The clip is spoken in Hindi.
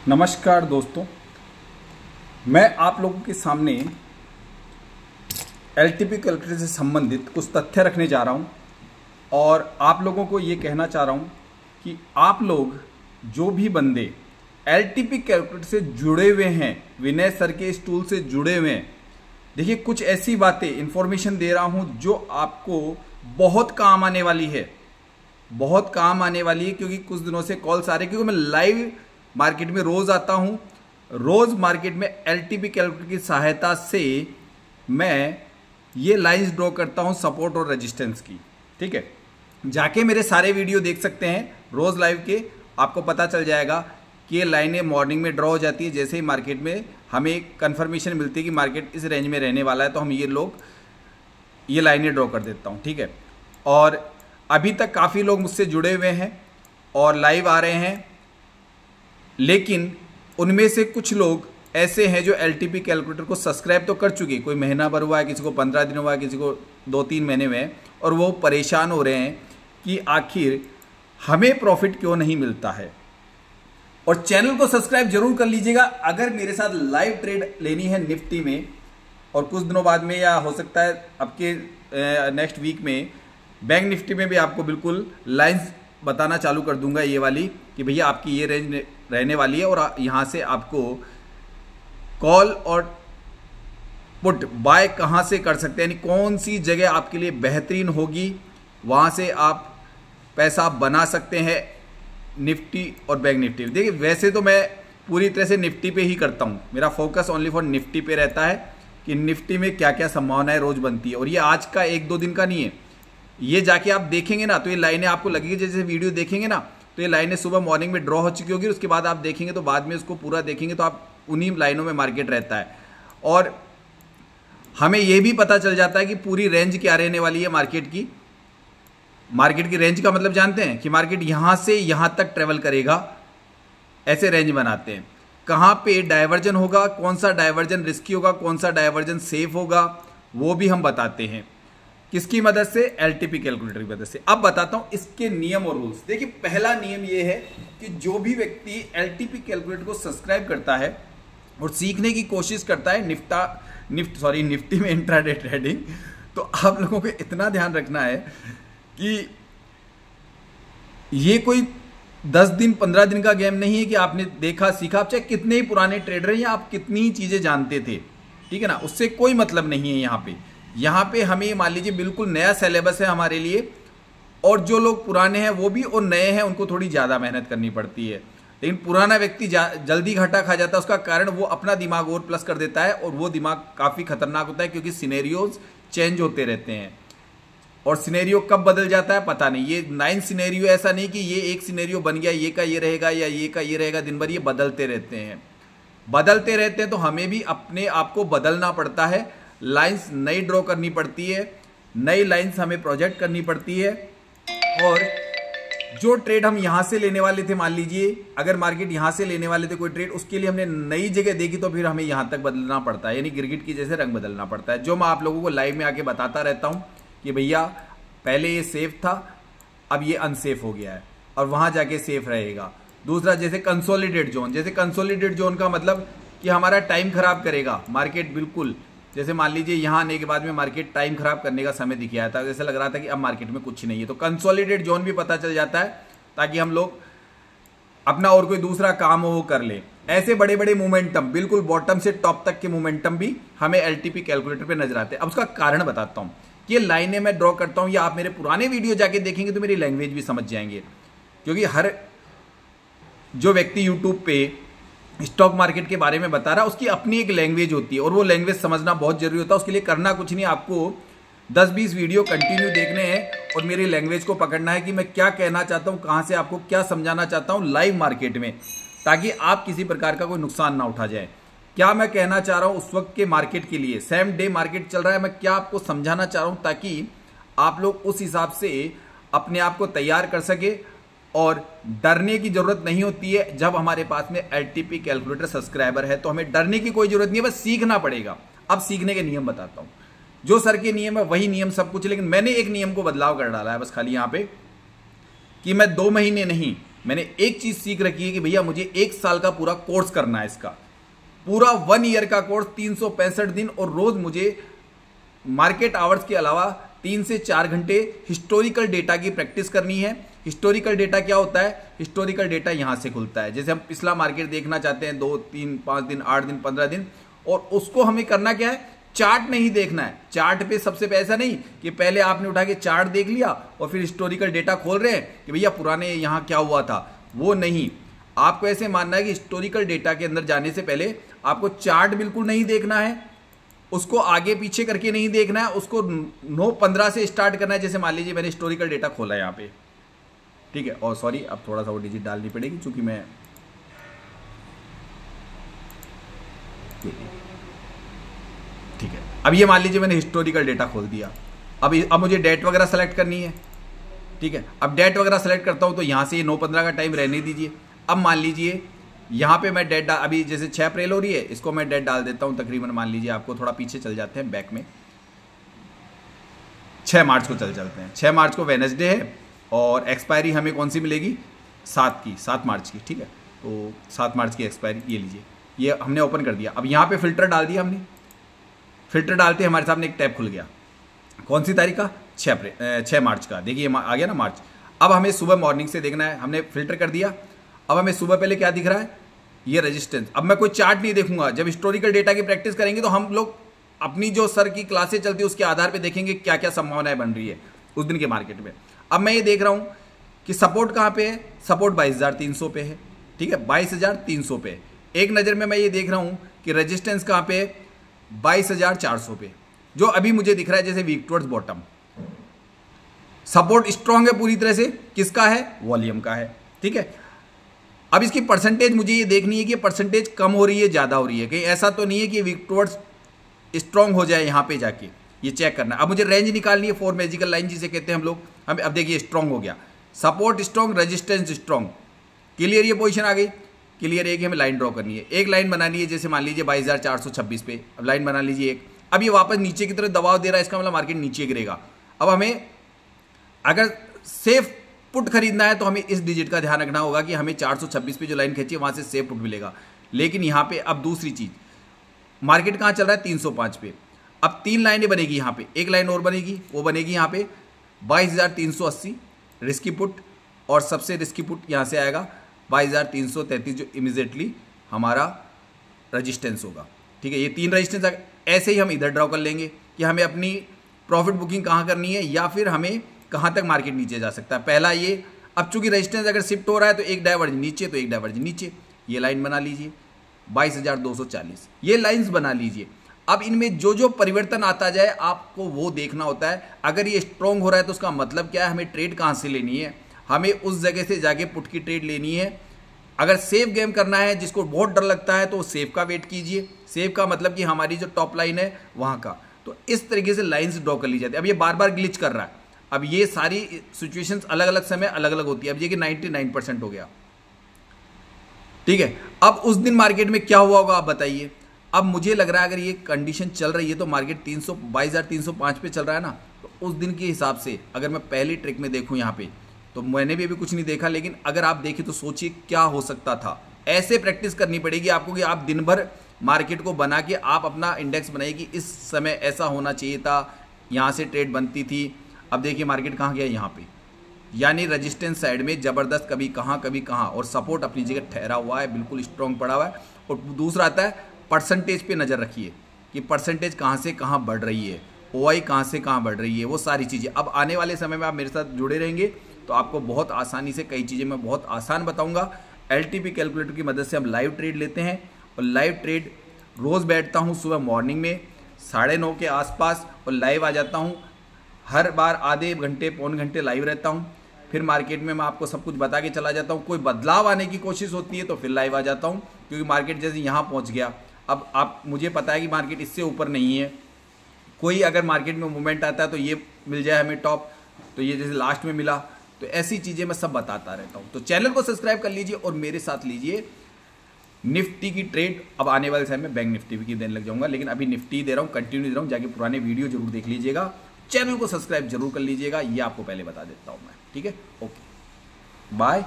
नमस्कार दोस्तों, मैं आप लोगों के सामने एलटीपी कैलकुलेटर से संबंधित कुछ तथ्य रखने जा रहा हूं और आप लोगों को ये कहना चाह रहा हूं कि आप लोग जो भी बंदे एलटीपी कैलकुलेटर से जुड़े हुए हैं, विनय सर के इस टूल से जुड़े हुए हैं, देखिए कुछ ऐसी बातें इन्फॉर्मेशन दे रहा हूं जो आपको बहुत काम आने वाली है, बहुत काम आने वाली है। क्योंकि कुछ दिनों से कॉल्स आ रहे हैं, क्योंकि मैं लाइव मार्केट में रोज आता हूं, रोज मार्केट में एलटीपी कैलकुलेटर की सहायता से मैं ये लाइंस ड्रॉ करता हूं सपोर्ट और रेजिस्टेंस की। ठीक है, जाके मेरे सारे वीडियो देख सकते हैं रोज लाइव के, आपको पता चल जाएगा कि ये लाइनें मॉर्निंग में ड्रॉ हो जाती है। जैसे ही मार्केट में हमें कंफर्मेशन मिलती है कि मार्केट इस रेंज में रहने वाला है, तो हम ये लाइनें ड्रॉ कर देता हूं। ठीक है, और अभी तक काफ़ी लोग मुझसे जुड़े हुए हैं और लाइव आ रहे हैं, लेकिन उनमें से कुछ लोग ऐसे हैं जो एलटीपी कैलकुलेटर को सब्सक्राइब तो कर चुके, कोई महीना भर हुआ है, किसी को 15 दिन हुआ है, किसी को 2-3 महीने हुए हैं, और वो परेशान हो रहे हैं कि आखिर हमें प्रॉफिट क्यों नहीं मिलता है। और चैनल को सब्सक्राइब जरूर कर लीजिएगा अगर मेरे साथ लाइव ट्रेड लेनी है निफ्टी में, और कुछ दिनों बाद में, या हो सकता है आपके नेक्स्ट वीक में बैंक निफ्टी में भी आपको बिल्कुल लाइंस बताना चालू कर दूंगा, ये वाली कि भैया आपकी ये रेंज रहने वाली है और यहाँ से आपको कॉल और पुट बाय कहाँ से कर सकते हैं, यानी कौन सी जगह आपके लिए बेहतरीन होगी, वहाँ से आप पैसा बना सकते हैं निफ्टी और बैंक निफ्टी। देखिए वैसे तो मैं पूरी तरह से निफ्टी पे ही करता हूँ, मेरा फोकस ओनली फॉर निफ्टी पे रहता है कि निफ्टी में क्या क्या संभावनाएं रोज बनती है। और ये आज का 1-2 दिन का नहीं है, ये जाके आप देखेंगे ना तो ये लाइनें आपको लगेगी, जैसे वीडियो देखेंगे ना तो ये लाइनें सुबह मॉर्निंग में ड्रॉ हो चुकी होगी, उसके बाद आप देखेंगे तो बाद में उसको पूरा देखेंगे तो आप उन्हीं लाइनों में मार्केट रहता है। और हमें ये भी पता चल जाता है कि पूरी रेंज क्या रहने वाली है मार्केट की। मार्केट की रेंज का मतलब जानते हैं कि मार्केट यहां से यहां तक ट्रेवल करेगा, ऐसे रेंज बनाते हैं। कहां पे डायवर्जन होगा, कौन सा डायवर्जन रिस्की होगा, कौन सा डायवर्जन सेफ होगा, वो भी हम बताते हैं। किसकी मदद से? एलटीपी कैलकुलेटर की मदद से। अब बताता हूं इसके नियम और रूल्स। देखिए पहला नियम यह है कि जो भी व्यक्ति एलटीपी कैलकुलेटर को सब्सक्राइब करता है और सीखने की कोशिश करता है निफ्टी में इंट्राडे ट्रेडिंग, तो आप लोगों को इतना ध्यान रखना है कि ये कोई 10 दिन 15 दिन का गेम नहीं है कि आपने देखा सीखा, आप चाहे कितने ही पुराने ट्रेडर हैं या आप कितनी ही चीजें जानते थे, ठीक है ना, उससे कोई मतलब नहीं है। यहाँ पे हमें मान लीजिए बिल्कुल नया सिलेबस है हमारे लिए, और जो लोग पुराने हैं वो भी और नए हैं उनको थोड़ी ज़्यादा मेहनत करनी पड़ती है। लेकिन पुराना व्यक्ति जल्दी घाटा खा जाता है, उसका कारण वो अपना दिमाग और प्लस कर देता है, और वो दिमाग काफ़ी खतरनाक होता है क्योंकि सिनेरियोज चेंज होते रहते हैं और सिनेरियो कब बदल जाता है पता नहीं। ये 9 सिनेरियो ऐसा नहीं कि ये एक सिनेरियो बन गया, ये का ये रहेगा या ये का ये रहेगा, दिन भर ये बदलते रहते हैं। तो हमें भी अपने आप को बदलना पड़ता है, लाइंस नई ड्रॉ करनी पड़ती है, नई लाइंस हमें प्रोजेक्ट करनी पड़ती है। और जो ट्रेड हम यहां से लेने वाले थे, मान लीजिए अगर मार्केट यहां से लेने वाले थे कोई ट्रेड, उसके लिए हमने नई जगह देखी तो फिर हमें यहां तक बदलना पड़ता है, यानी गिरगिट की जैसे रंग बदलना पड़ता है। जो मैं आप लोगों को लाइव में आके बताता रहता हूं कि भैया पहले ये सेफ था, अब ये अनसेफ हो गया है और वहां जाके सेफ रहेगा। दूसरा जैसे कंसोलिडेट जोन का मतलब कि हमारा टाइम खराब करेगा मार्केट, बिल्कुल जैसे मान लीजिए यहां आने के बाद में मार्केट टाइम खराब करने का समय दिखाया था, जैसे लग रहा था कि अब मार्केट में कुछ नहीं है, तो कंसोलिडेट जोन भी पता चल जाता है ताकि हम लोग अपना और कोई दूसरा काम हो वो कर ले। ऐसे बड़े बड़े मोमेंटम, बिल्कुल बॉटम से टॉप तक के मोमेंटम भी हमें एलटीपी कैलकुलेटर पे नजर आते हैं। अब उसका कारण बताता हूं। ये लाइनें मैं ड्रॉ करता हूं, या आप मेरे पुराने वीडियो जाके देखेंगे तो मेरी लैंग्वेज भी समझ जाएंगे, क्योंकि हर जो व्यक्ति यूट्यूब पे स्टॉक मार्केट के बारे में बता रहा है उसकी अपनी एक लैंग्वेज होती है और वो लैंग्वेज समझना बहुत जरूरी होता है। उसके लिए करना कुछ नहीं, आपको 10-20 वीडियो कंटिन्यू देखने हैं और मेरी लैंग्वेज को पकड़ना है कि मैं क्या कहना चाहता हूं, कहां से आपको क्या समझाना चाहता हूं लाइव मार्केट में, ताकि आप किसी प्रकार का कोई नुकसान ना उठा जाए। क्या मैं कहना चाह रहा हूं उस वक्त के मार्केट के लिए, सेम डे मार्केट चल रहा है, मैं क्या आपको समझाना चाह रहा हूं ताकि आप लोग उस हिसाब से अपने आप को तैयार कर सके। और डरने की जरूरत नहीं होती है जब हमारे पास में एलटीपी कैलकुलेटर सब्सक्राइबर है, तो हमें डरने की कोई जरूरत नहीं है, बस सीखना पड़ेगा। अब सीखने के नियम बताता हूं, जो सर के नियम है वही नियम सब कुछ, लेकिन मैंने एक नियम को बदलाव कर डाला है बस खाली यहां पे, कि मैं 2 महीने नहीं मैंने एक चीज सीख रखी है कि भैया मुझे 1 साल का पूरा कोर्स करना है, इसका पूरा 1 ईयर का कोर्स 365 दिन, और रोज मुझे मार्केट आवर्स के अलावा 3 से 4 घंटे हिस्टोरिकल डेटा की प्रैक्टिस करनी है। हिस्टोरिकल डेटा क्या होता है? हिस्टोरिकल डेटा यहां से खुलता है। जैसे हम पिछला मार्केट देखना चाहते हैं 2, 3, 5 दिन, 8 दिन, 15 दिन, और उसको हमें करना क्या है? चार्ट नहीं देखना है। चार्ट पे सबसे पैसा नहीं कि पहले आपने उठा के चार्ट देख लिया और फिर हिस्टोरिकल डेटा खोल रहे हैं कि भैया पुराने यहां क्या हुआ था, वो नहीं। आपको ऐसे मानना है कि हिस्टोरिकल डेटा के अंदर जाने से पहले आपको चार्ट बिल्कुल नहीं देखना है, उसको आगे पीछे करके नहीं देखना है, उसको 9:15 से स्टार्ट करना है। जैसे मान लीजिए मैंने हिस्टोरिकल डेटा खोला है यहाँ पे, ठीक है, और सॉरी अब थोड़ा सा वो डिजिट डालनी पड़ेगी क्योंकि मैं ठीक है। अब ये मान लीजिए मैंने हिस्टोरिकल डेटा खोल दिया। अब मुझे डेट वगैरह सेलेक्ट करनी है, ठीक है। अब डेट वगैरह सेलेक्ट करता हूं तो यहां से ये 9:15 का टाइम रहने दीजिए। अब मान लीजिए यहां पे मैं डेट अभी जैसे 6 अप्रैल हो रही है, इसको मैं डेट डाल देता हूं तकरीबन, मान लीजिए आपको थोड़ा पीछे चल जाते हैं बैक में, 6 मार्च को चलते हैं। 6 मार्च को वेडनेसडे है और एक्सपायरी हमें कौन सी मिलेगी? 7 मार्च की, ठीक है। तो 7 मार्च की एक्सपायरी ये लीजिए, ये हमने ओपन कर दिया। अब यहाँ पे फिल्टर डाल दिया हमने। फिल्टर डालते हमारे सामने एक टैब खुल गया, कौन सी तारीख का? 6 मार्च का। देखिए आ गया ना मार्च। अब हमें सुबह मॉर्निंग से देखना है, हमने फिल्टर कर दिया। अब हमें सुबह पहले क्या दिख रहा है? ये रेजिस्टेंस। अब मैं कोई चार्ट नहीं देखूंगा। जब हिस्टोरिकल डेटा की प्रैक्टिस करेंगे तो हम लोग अपनी जो सर की क्लासेस चलती है उसके आधार पर देखेंगे क्या क्या संभावनाएं बन रही है उस दिन के मार्केट में। अब मैं ये देख रहा हूं कि सपोर्ट कहां पे है? सपोर्ट 22,300 पे है, ठीक है, 22,300 पे। एक नजर में मैं ये देख रहा हूं कि रेजिस्टेंस कहां पे है? 22,400 पे, जो अभी मुझे दिख रहा है जैसे weak towards bottom. Support strong है पूरी तरह से, किसका है? वॉल्यूम का है, ठीक है। अब इसकी परसेंटेज मुझे ये देखनी है कि परसेंटेज कम हो रही है, ज्यादा हो रही है, कहीं ऐसा तो नहीं है कि वीक टुवर्ड्स स्ट्रांग हो जाए। यहां पे जाके ये चेक करना। अब मुझे रेंज निकालनी है, 4 मैजिकल लाइन जिसे कहते हैं हम लोग। अब देखिए स्ट्रांग हो गया, support strong, resistance strong, clear. ये पोजीशन आ गई क्लियर। एक हमें लाइन ड्रॉ करनी है, एक लाइन बनानी है, जैसे मान लीजिए 22,426 पे। अब लाइन बना लीजिए एक। अब ये वापस नीचे की तरफ दबाव दे रहा है, इसका मतलब मार्केट नीचे गिरेगा। अब हमें अगर सेफ पुट खरीदना है तो हमें इस डिजिट का ध्यान रखना होगा कि हमें 426 पे जो लाइन खींची है वहां से सेफ पुट मिलेगा। लेकिन यहां पे अब दूसरी चीज, मार्केट कहां चल रहा है? 305 पे। अब 3 लाइनें बनेगी यहां पे, एक लाइन और बनेगी, वो बनेगी यहां पे 22,380 रिस्की पुट, और सबसे रिस्की पुट यहां से आएगा 22,333 जो इमीडिएटली हमारा रजिस्टेंस होगा, ठीक है। ये 3 रजिस्टेंस ऐसे ही हम इधर ड्रॉ कर लेंगे कि हमें अपनी प्रॉफिट बुकिंग कहां करनी है या फिर हमें कहां तक मार्केट नीचे जा सकता है। पहला ये, अब चूंकि रजिस्टेंस अगर शिफ्ट हो रहा है तो एक डाइवर्जन नीचे तो एक डाइवर्जन नीचे। ये लाइन बना लीजिए 22,240, ये लाइंस बना लीजिए। अब इनमें जो जो परिवर्तन आता जाए आपको वो देखना होता है। अगर ये स्ट्रॉन्ग हो रहा है तो उसका मतलब क्या है? हमें ट्रेड कहां से लेनी है? हमें उस जगह से जाके पुट की ट्रेड लेनी है। अगर सेफ गेम करना है, जिसको बहुत डर लगता है, तो सेफ का वेट कीजिए। सेफ का मतलब कि हमारी जो टॉप लाइन है वहां का। तो इस तरीके से लाइंस ड्रॉ कर ली जाती है। अब ये बार बार ग्लिच कर रहा है। अब ये सारी सिचुएशंस अलग अलग समय अलग अलग होती है। अब ये कि 99% हो गया, ठीक है। अब उस दिन मार्केट में क्या हुआ होगा आप बताइए। अब मुझे लग रहा है अगर ये कंडीशन चल रही है तो मार्केट 22,305 पे चल रहा है ना, तो उस दिन के हिसाब से अगर मैं पहली ट्रिक में देखूं यहाँ पे, तो मैंने भी अभी कुछ नहीं देखा, लेकिन अगर आप देखें तो सोचिए क्या हो सकता था। ऐसे प्रैक्टिस करनी पड़ेगी आपको कि आप दिन भर मार्केट को बना के आप अपना इंडेक्स बनाइए कि इस समय ऐसा होना चाहिए था, यहाँ से ट्रेड बनती थी। अब देखिए मार्केट कहाँ गया? यहाँ पे, यानी रेजिस्टेंस साइड में जबरदस्त, कभी कहाँ, और सपोर्ट अपनी जगह ठहरा हुआ है, बिल्कुल स्ट्रॉन्ग पड़ा हुआ है। और दूसरा आता है परसेंटेज पे नजर रखिए कि परसेंटेज कहाँ से कहाँ बढ़ रही है, ओआई कहाँ से कहाँ बढ़ रही है, वो सारी चीज़ें। अब आने वाले समय में आप मेरे साथ जुड़े रहेंगे तो आपको बहुत आसानी से कई चीज़ें मैं बहुत आसान बताऊंगा। एलटीपी कैलकुलेटर की मदद से हम लाइव ट्रेड लेते हैं, और लाइव ट्रेड रोज़ बैठता हूँ सुबह मॉर्निंग में 9:30 के आसपास, और लाइव आ जाता हूँ। हर बार आधे घंटे पौन घंटे लाइव रहता हूँ। फिर मार्केट में मैं आपको सब कुछ बता के चला जाता हूँ। कोई बदलाव आने की कोशिश होती है तो फिर लाइव आ जाता हूँ, क्योंकि मार्केट जैसे यहाँ पहुँच गया। अब आप मुझे पता है कि मार्केट इससे ऊपर नहीं है। कोई अगर मार्केट में मूवमेंट आता है तो ये मिल जाए हमें टॉप, तो ये जैसे लास्ट में मिला, तो ऐसी चीज़ें मैं सब बताता रहता हूँ। तो चैनल को सब्सक्राइब कर लीजिए और मेरे साथ लीजिए निफ्टी की ट्रेड। अब आने वाले समय में बैंक निफ्टी की देने लग जाऊंगा, लेकिन अभी निफ्टी दे रहा हूँ, कंटिन्यू दे रहा हूँ। जाके पुराने वीडियो जरूर देख लीजिएगा, चैनल को सब्सक्राइब जरूर कर लीजिएगा, ये आपको पहले बता देता हूँ मैं, ठीक है। Okay, bye.